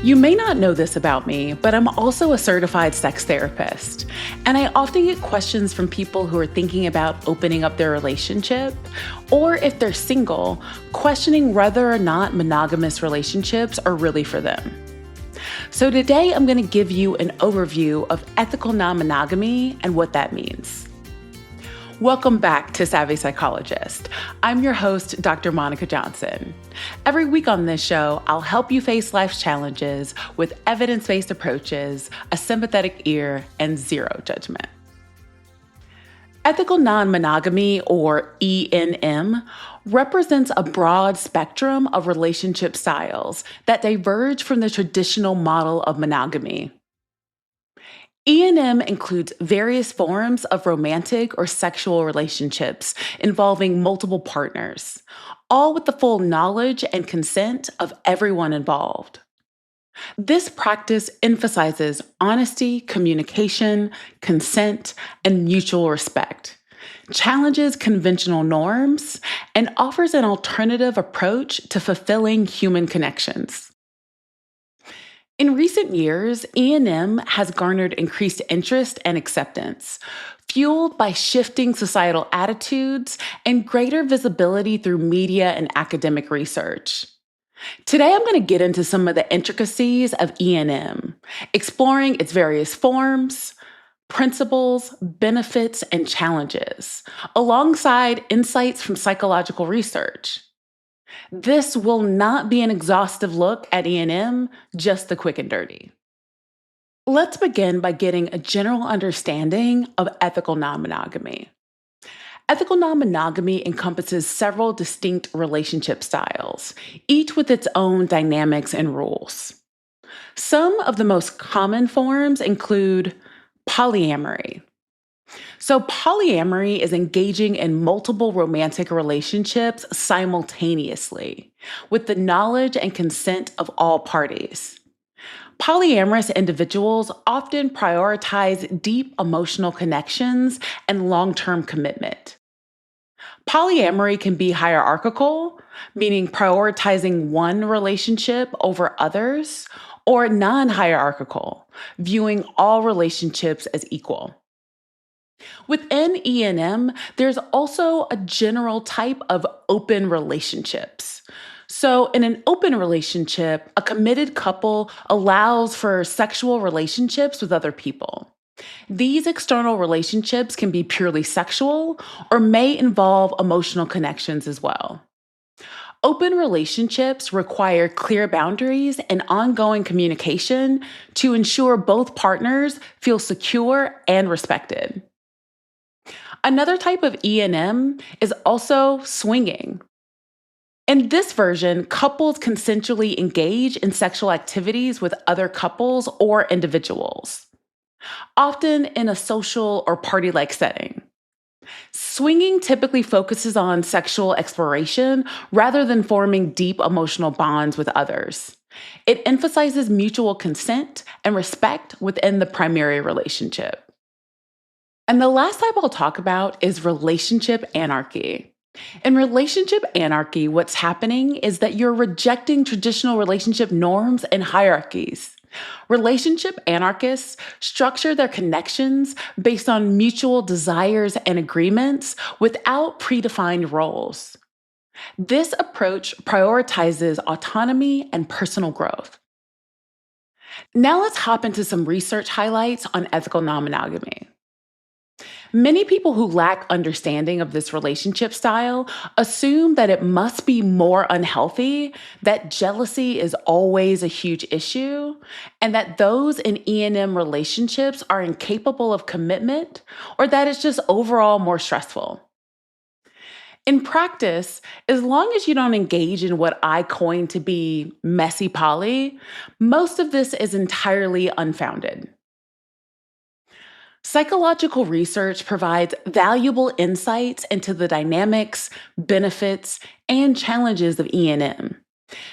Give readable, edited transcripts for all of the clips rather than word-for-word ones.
You may not know this about me, but I'm also a certified sex therapist. And I often get questions from people who are thinking about opening up their relationship, or if they're single, questioning whether or not monogamous relationships are really for them. So today I'm going to give you an overview of ethical non-monogamy and what that means. Welcome back to Savvy Psychologist. I'm your host, Dr. Monica Johnson. Every week on this show, I'll help you face life's challenges with evidence-based approaches, a sympathetic ear, and zero judgment. Ethical non-monogamy, or ENM, represents a broad spectrum of relationship styles that diverge from the traditional model of monogamy. ENM includes various forms of romantic or sexual relationships involving multiple partners, all with the full knowledge and consent of everyone involved. This practice emphasizes honesty, communication, consent, and mutual respect, challenges conventional norms, and offers an alternative approach to fulfilling human connections. In recent years, ENM has garnered increased interest and acceptance, fueled by shifting societal attitudes and greater visibility through media and academic research. Today, I'm going to get into some of the intricacies of ENM, exploring its various forms, principles, benefits, and challenges, alongside insights from psychological research. This will not be an exhaustive look at ENM, just the quick and dirty. Let's begin by getting a general understanding of ethical non-monogamy. Ethical non-monogamy encompasses several distinct relationship styles, each with its own dynamics and rules. Some of the most common forms include polyamory. So polyamory is engaging in multiple romantic relationships simultaneously, with the knowledge and consent of all parties. Polyamorous individuals often prioritize deep emotional connections and long-term commitment. Polyamory can be hierarchical, meaning prioritizing one relationship over others, or non-hierarchical, viewing all relationships as equal. Within ENM, there's also a general type of open relationships. So in an open relationship, a committed couple allows for sexual relationships with other people. These external relationships can be purely sexual or may involve emotional connections as well. Open relationships require clear boundaries and ongoing communication to ensure both partners feel secure and respected. Another type of ENM is also swinging. In this version, couples consensually engage in sexual activities with other couples or individuals, often in a social or party-like setting. Swinging typically focuses on sexual exploration rather than forming deep emotional bonds with others. It emphasizes mutual consent and respect within the primary relationship. And the last type I'll talk about is relationship anarchy. In relationship anarchy, what's happening is that you're rejecting traditional relationship norms and hierarchies. Relationship anarchists structure their connections based on mutual desires and agreements without predefined roles. This approach prioritizes autonomy and personal growth. Now let's hop into some research highlights on ethical non-monogamy. Many people who lack understanding of this relationship style assume that it must be more unhealthy, that jealousy is always a huge issue, and that those in ENM relationships are incapable of commitment, or that it's just overall more stressful. In practice, as long as you don't engage in what I coined to be messy poly, most of this is entirely unfounded. Psychological research provides valuable insights into the dynamics, benefits, and challenges of ENM.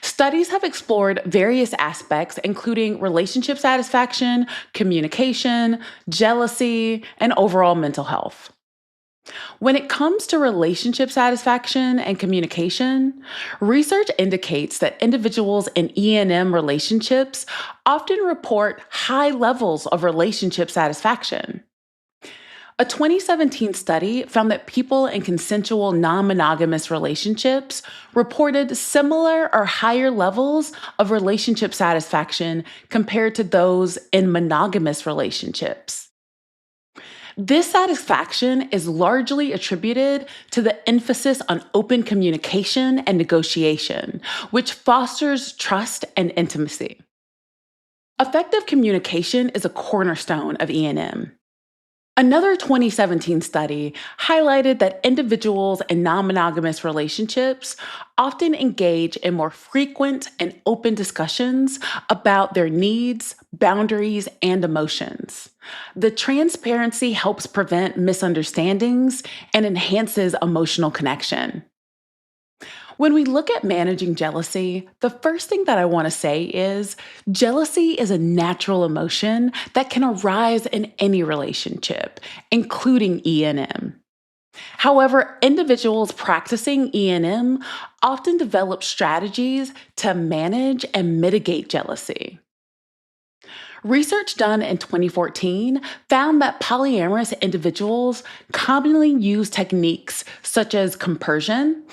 Studies have explored various aspects, including relationship satisfaction, communication, jealousy, and overall mental health. When it comes to relationship satisfaction and communication, research indicates that individuals in E&M relationships often report high levels of relationship satisfaction. A 2017 study found that people in consensual non monogamous relationships reported similar or higher levels of relationship satisfaction compared to those in monogamous relationships. This satisfaction is largely attributed to the emphasis on open communication and negotiation, which fosters trust and intimacy. Effective communication is a cornerstone of E&M. Another 2017 study highlighted that individuals in non monogamous relationships often engage in more frequent and open discussions about their needs, boundaries, and emotions. The transparency helps prevent misunderstandings and enhances emotional connection. When we look at managing jealousy, the first thing that I want to say is jealousy is a natural emotion that can arise in any relationship, including E&M. However, individuals practicing E&M often develop strategies to manage and mitigate jealousy. Research done in 2014 found that polyamorous individuals commonly use techniques such as compersion,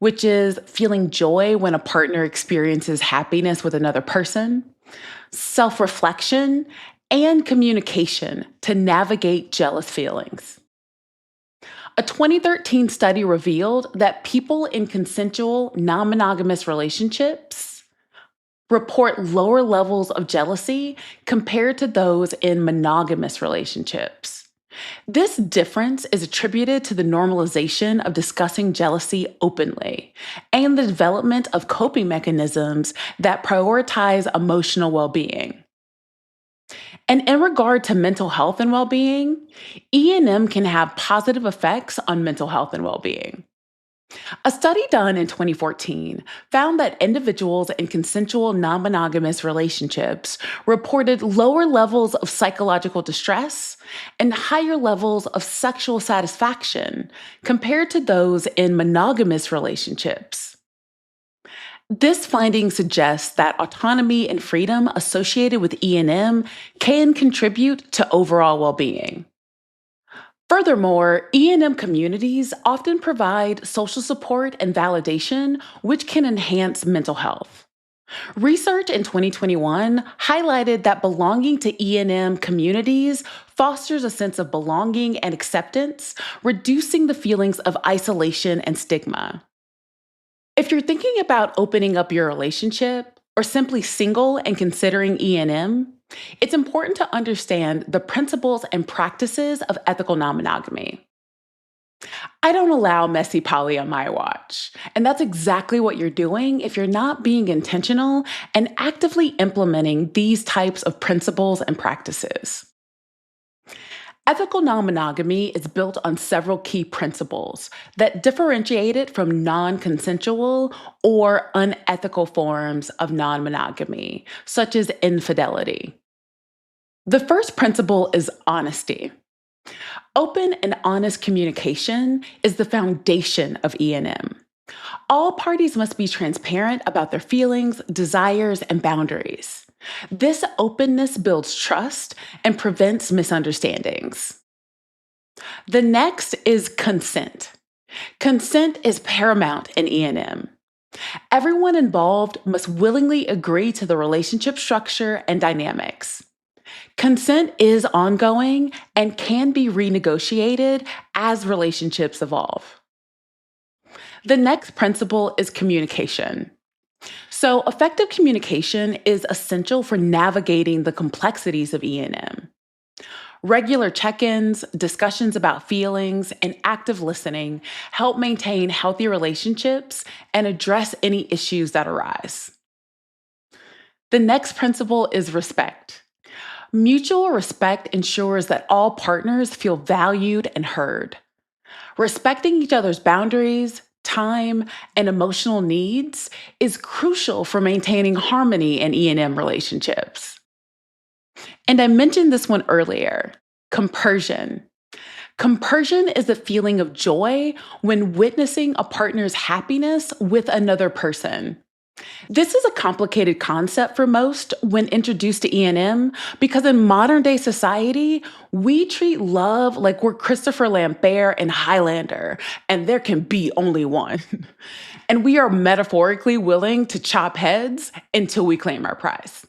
which is feeling joy when a partner experiences happiness with another person, self reflection, and communication to navigate jealous feelings. A 2013 study revealed that people in consensual, non monogamous relationships report lower levels of jealousy compared to those in monogamous relationships. This difference is attributed to the normalization of discussing jealousy openly and the development of coping mechanisms that prioritize emotional well being. And in regard to mental health and well being, E&M can have positive effects on mental health and well being. A study done in 2014 found that individuals in consensual non monogamous relationships reported lower levels of psychological distress and higher levels of sexual satisfaction compared to those in monogamous relationships. This finding suggests that autonomy and freedom associated with E&M can contribute to overall well being. Furthermore, E&M communities often provide social support and validation, which can enhance mental health. Research in 2021 highlighted that belonging to E&M communities fosters a sense of belonging and acceptance, reducing the feelings of isolation and stigma. If you're thinking about opening up your relationship or simply single and considering E&M, it's important to understand the principles and practices of ethical non-monogamy. I don't allow messy poly on my watch, and that's exactly what you're doing if you're not being intentional and actively implementing these types of principles and practices. Ethical non-monogamy is built on several key principles that differentiate it from non-consensual or unethical forms of non-monogamy, such as infidelity. The first principle is honesty. Open and honest communication is the foundation of E&M. All parties must be transparent about their feelings, desires, and boundaries. This openness builds trust and prevents misunderstandings. The next is consent. Consent is paramount in E&M. Everyone involved must willingly agree to the relationship structure and dynamics. Consent is ongoing and can be renegotiated as relationships evolve. The next principle is communication. So, effective communication is essential for navigating the complexities of E&M. Regular check-ins, discussions about feelings, and active listening help maintain healthy relationships and address any issues that arise. The next principle is respect. Mutual respect ensures that all partners feel valued and heard. Respecting each other's boundaries, time, and emotional needs is crucial for maintaining harmony in E&M relationships. And I mentioned this one earlier, compersion. Compersion is the feeling of joy when witnessing a partner's happiness with another person. This is a complicated concept for most when introduced to E&M because in modern day society, we treat love like we're Christopher Lambert and Highlander, and there can be only one. And we are metaphorically willing to chop heads until we claim our prize.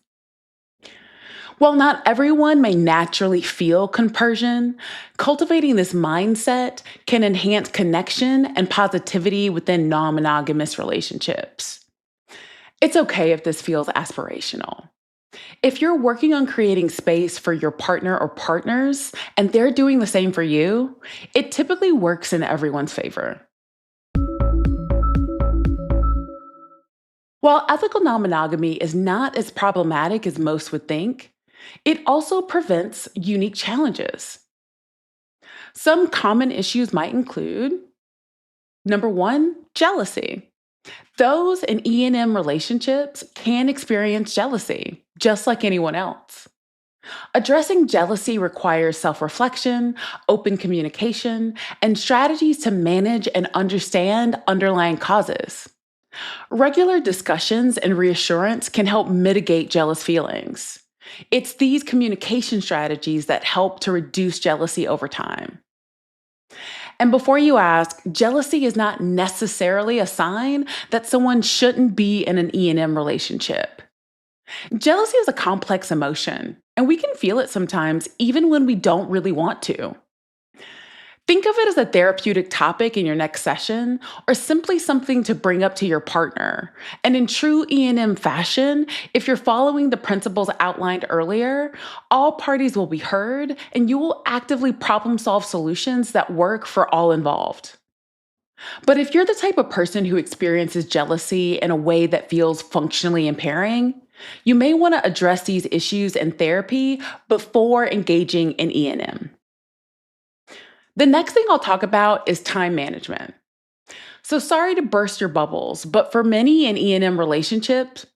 While not everyone may naturally feel compersion, cultivating this mindset can enhance connection and positivity within non monogamous relationships. It's okay if this feels aspirational. If you're working on creating space for your partner or partners and they're doing the same for you, it typically works in everyone's favor. While ethical non monogamy is not as problematic as most would think, it also prevents unique challenges. Some common issues might include number one, jealousy. Those in E&M relationships can experience jealousy, just like anyone else. Addressing jealousy requires self reflection, open communication, and strategies to manage and understand underlying causes. Regular discussions and reassurance can help mitigate jealous feelings. It's these communication strategies that help to reduce jealousy over time. And before you ask, jealousy is not necessarily a sign that someone shouldn't be in an E&M relationship. Jealousy is a complex emotion, and we can feel it sometimes even when we don't really want to. Think of it as a therapeutic topic in your next session or simply something to bring up to your partner. And in true E&M fashion, if you're following the principles outlined earlier, all parties will be heard and you will actively problem solve solutions that work for all involved. But if you're the type of person who experiences jealousy in a way that feels functionally impairing, you may want to address these issues in therapy before engaging in E&M. The next thing I'll talk about is time management. So sorry to burst your bubbles, but for many in E&M relationships,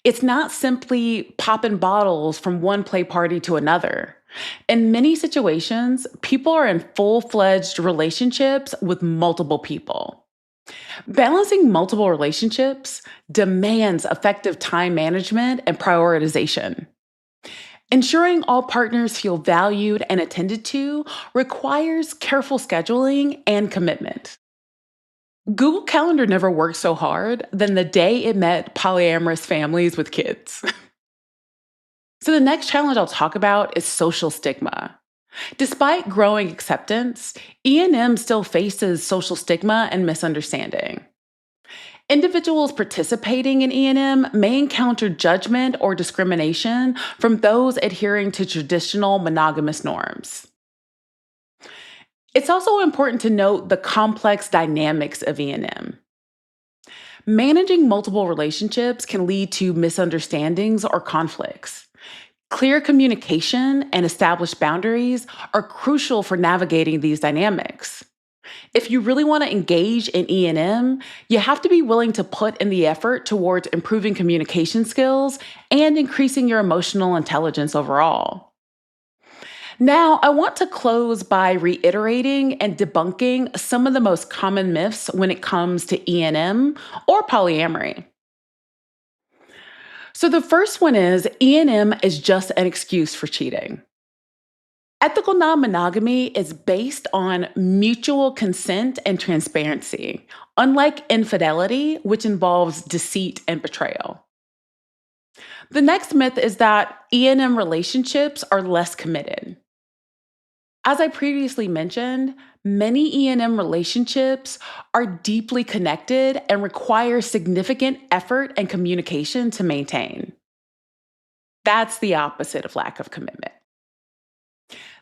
it's not simply popping bottles from one play party to another. In many situations, people are in full-fledged relationships with multiple people. Balancing multiple relationships demands effective time management and prioritization. Ensuring all partners feel valued and attended to requires careful scheduling and commitment. Google Calendar never worked so hard than the day it met polyamorous families with kids. So the next challenge I'll talk about is social stigma. Despite growing acceptance, E&M still faces social stigma and misunderstanding. Individuals participating in E&M may encounter judgment or discrimination from those adhering to traditional monogamous norms. It's also important to note the complex dynamics of E&M. Managing multiple relationships can lead to misunderstandings or conflicts. Clear communication and established boundaries are crucial for navigating these dynamics. If you really want to engage in E&M, you have to be willing to put in the effort towards improving communication skills and increasing your emotional intelligence overall. Now, I want to close by reiterating and debunking some of the most common myths when it comes to E&M or polyamory. So the first one is E&M is just an excuse for cheating. Ethical non-monogamy is based on mutual consent and transparency, unlike infidelity, which involves deceit and betrayal. The next myth is that E&M relationships are less committed. As I previously mentioned, many E&M relationships are deeply connected and require significant effort and communication to maintain. That's the opposite of lack of commitment.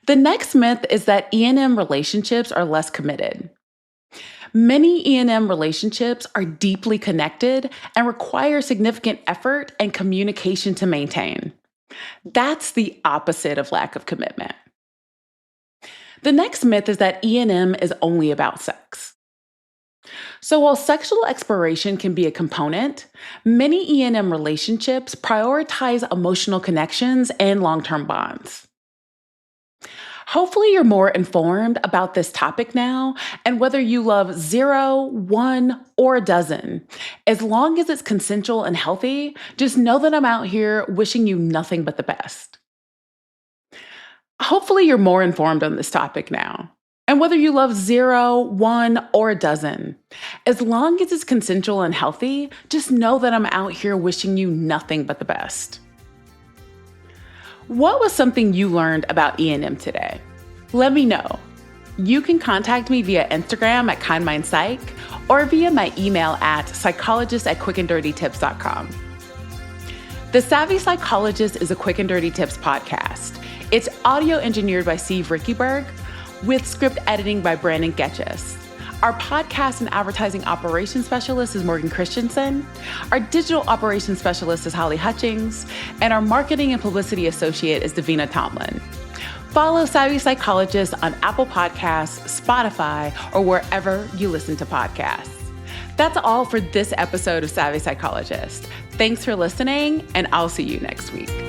The next myth is that E&M relationships are less committed. Many E&M relationships are deeply connected and require significant effort and communication to maintain. That's the opposite of lack of commitment. The next myth is that E&M is only about sex. So while sexual exploration can be a component, many E&M relationships prioritize emotional connections and long-term bonds. Hopefully, you're more informed about this topic now, and whether you love 0, 1, or a dozen. As long as it's consensual and healthy, just know that I'm out here wishing you nothing but the best. Hopefully, you're more informed on this topic now. And whether you love 0, 1, or a dozen, as long as it's consensual and healthy, just know that I'm out here wishing you nothing but the best. What was something you learned about E&M today? Let me know. You can contact me via Instagram at KindMindPsych or via my email at psychologist@quickanddirtytips.com. The Savvy Psychologist is a Quick and Dirty Tips podcast. It's audio engineered by Steve Rickyberg with script editing by Brandon Getchis. Our podcast and advertising operations specialist is Morgan Christensen. Our digital operations specialist is Holly Hutchings. And our marketing and publicity associate is Davina Tomlin. Follow Savvy Psychologist on Apple Podcasts, Spotify, or wherever you listen to podcasts. That's all for this episode of Savvy Psychologist. Thanks for listening, and I'll see you next week.